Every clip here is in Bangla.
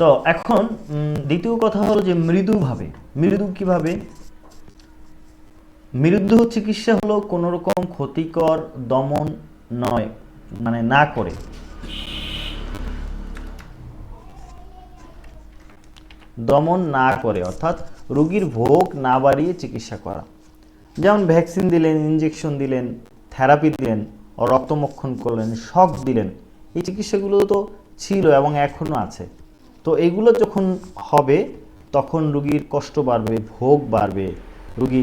তো এখন দ্বিতীয় কথা হলো যে মৃদুভাবে। মৃদু কিভাবে? মৃদু চিকিৎসা হলো কোনো রকম ক্ষতিকর দমন নয়, মানে না করে, দমন না করে, অর্থাৎ রোগীর ভোগ না বাড়িয়ে চিকিৎসা করা। যেমন ভ্যাকসিন দিলেন, ইনজেকশন দিলেন, থেরাপি দিলেন, রক্তমক্ষণ করলেন, শক দিলেন, এই চিকিৎসাগুলো তো ছিল এবং এখনও আছে। তো এগুলো যখন হবে তখন রোগীর কষ্ট বাড়বে, ভোগ বাড়বে, রোগী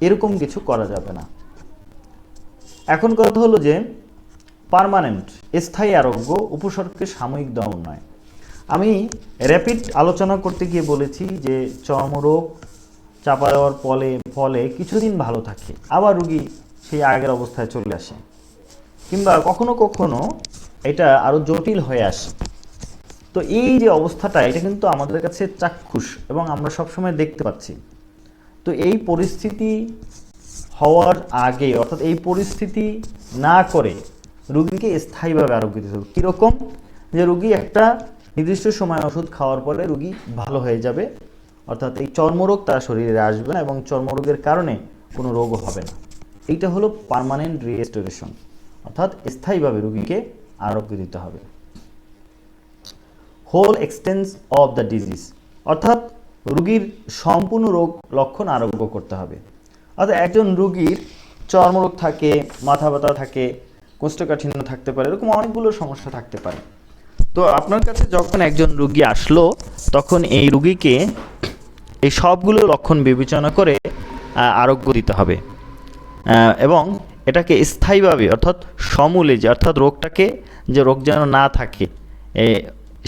এরকম কিছু করা যাবে না। এখন কথা হলো যে পার্মানেন্ট, স্থায়ী আরোগ্য, উপসর্গের সাময়িক দমন নয়। আমি র্যাপিড আলোচনা করতে গিয়ে বলেছি যে চর্মরোগ চাপা দেওয়ার ফলে কিছুদিন ভালো থাকে, আবার রোগী সেই আগের অবস্থায় চলে আসে, কিংবা কখনো কখনো এটা আরও জটিল হয়ে আসে। তো এই যে অবস্থাটা, এটা কিন্তু আমাদের কাছে চাক্ষুষ এবং আমরা সবসময় দেখতে পাচ্ছি। তো এই পরিস্থিতি হওয়ার আগে, অর্থাৎ এই পরিস্থিতি না করে রোগীকে স্থায়ীভাবে আরোগ্য দিতে হবে। কীরকম? যে রোগী একটা নির্দিষ্ট সময় ওষুধ খাওয়ার পরে রোগী ভালো হয়ে যাবে, অর্থাৎ এই চর্মরোগ তার শরীরে আসবে না এবং চর্মরোগের কারণে কোনো রোগও হবে না। এইটা হলো পার্মানেন্ট রিস্টোরেশন, অর্থাৎ স্থায়ীভাবে রোগীকে আরোগ্য দিতে হবে। Whole extent of the disease, অর্থাৎ রোগীর সম্পূর্ণ রোগ লক্ষণ আরোগ্য করতে হবে। অর্থাৎ একজন রোগীর চর্মরোগ থাকে, মাথা ব্যথা থাকে, কোষ্ঠকাঠিন্য থাকতে পারে, এরকম অনেকগুলো সমস্যা থাকতে পারে। তো আপনার কাছে যখন একজন রোগী আসলো, তখন এই রোগীকে এই সবগুলো লক্ষণ বিবেচনা করে আরোগ্য দিতে হবে এবং এটাকে স্থায়ীভাবে, অর্থাৎ সমূলে, যে অর্থাৎ রোগটাকে, যে রোগ যেন না থাকে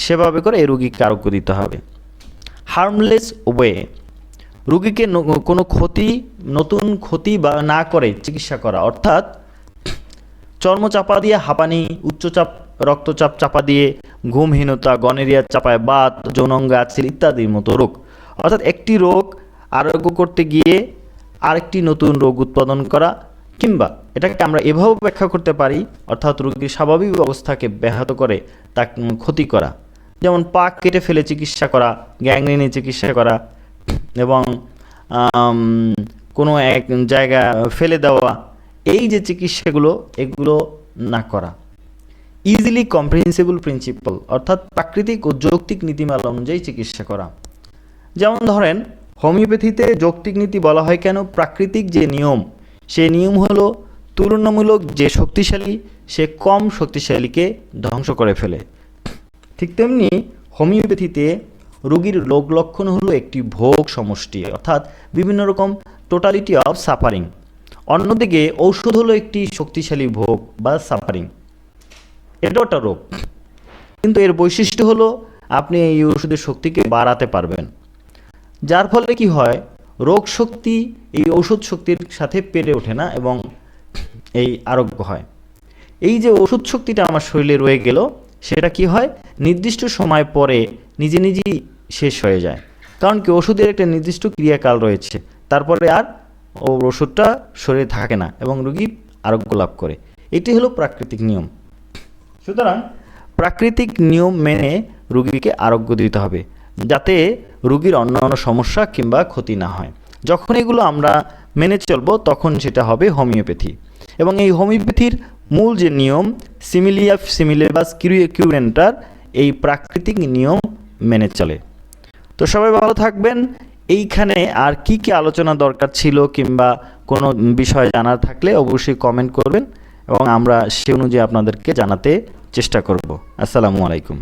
সেভাবে করে এই রোগীকে আরোগ্য দিতে হবে। হার্মলেস ওয়ে, রোগীকে কোনো নতুন ক্ষতি বা না করে চিকিৎসা করা, অর্থাৎ চর্ম চাপা দিয়ে হাঁপানি, উচ্চচাপ রক্তচাপ চাপা দিয়ে ঘুমহীনতা, গনেরিয়া চাপায় বাত, যৌনাঙ্গ আছিল ইত্যাদির মতো রোগ। অর্থাৎ একটি রোগ আরোগ্য করতে গিয়ে আরেকটি নতুন রোগ উৎপাদন করা, কিংবা এটাকে আমরা এভাবে ব্যাখ্যা করতে পারি, অর্থাৎ রোগীর স্বাভাবিক অবস্থাকে ব্যাহত করে তা ক্ষতি করা। যেমন পাক কেটে ফেলে চিকিৎসা করা, গ্যাংগ্রিনে চিকিৎসা করা, এবং কোনো এক জায়গা ফেলে দেওয়া, এই যে চিকিৎসাগুলো, এগুলো না করা। ইজিলি কম্প্রিহেন্সিবল প্রিন্সিপাল, অর্থাৎ প্রাকৃতিক ও যৌক্তিক নীতিমালা অনুযায়ী চিকিৎসা করা। যেমন ধরেন হোমিওপ্যাথিতে যৌক্তিক নীতি বলা হয় কেন? প্রাকৃতিক যে নিয়ম, সেই নিয়ম হলো তুলনামূলক যে শক্তিশালী সে কম শক্তিশালীকে ধ্বংস করে ফেলে। ঠিক তেমনি হোমিওপ্যাথিতে রোগীর রোগ লক্ষণ হলো একটি ভোগ সমষ্টি, অর্থাৎ বিভিন্ন রকম টোটালিটি অফ সাফারিং। অন্যদিকে ঔষধ হলো একটি শক্তিশালী ভোগ বা সাফারিং, এটাও একটা রোগ, কিন্তু এর বৈশিষ্ট্য হলো আপনি এই ওষুধের শক্তিকে বাড়াতে পারবেন, যার ফলে কি হয়, রোগ শক্তি এই ঔষধ শক্তির সাথে পেরে ওঠে না এবং এই আরোগ্য হয়। এই যে ওষুধ শক্তিটা আমার শরীরে রয়ে গেল, সেটা কি হয়, নির্দিষ্ট সময় পরে নিজে নিজেই শেষ হয়ে যায়। কারণ কি, ওষুধের একটা নির্দিষ্ট ক্রিয়াকাল রয়েছে, তারপরে আর ওষুধটা শরীরে থাকে না এবং রোগী আরোগ্য লাভ করে। এটি হলো প্রাকৃতিক নিয়ম। সুতরাং প্রাকৃতিক নিয়ম মেনে রোগীকে আরোগ্য দিতে হবে, যাতে রোগীর অন্যান্য সমস্যা কিংবা ক্ষতি না হয়। যখন এগুলো আমরা মেনে চলবো, তখন সেটা হবে হোমিওপ্যাথি। এবং এই হোমিওপ্যাথির মূল যে নিয়ম, সিমিলিয়া সিমিলেবাস কিউরেন্টার, এই প্রাকৃতিক নিয়ম মেনে চলে। তো সবাই ভালো থাকবেন। এইখানে আর কি কি আলোচনা দরকার ছিল কিংবা কোনো বিষয় জানার থাকলে অবশ্যই কমেন্ট করবেন এবং আমরা সে অনুযায়ী আপনাদেরকে জানাতে চেষ্টা করব। আসসালামু আলাইকুম।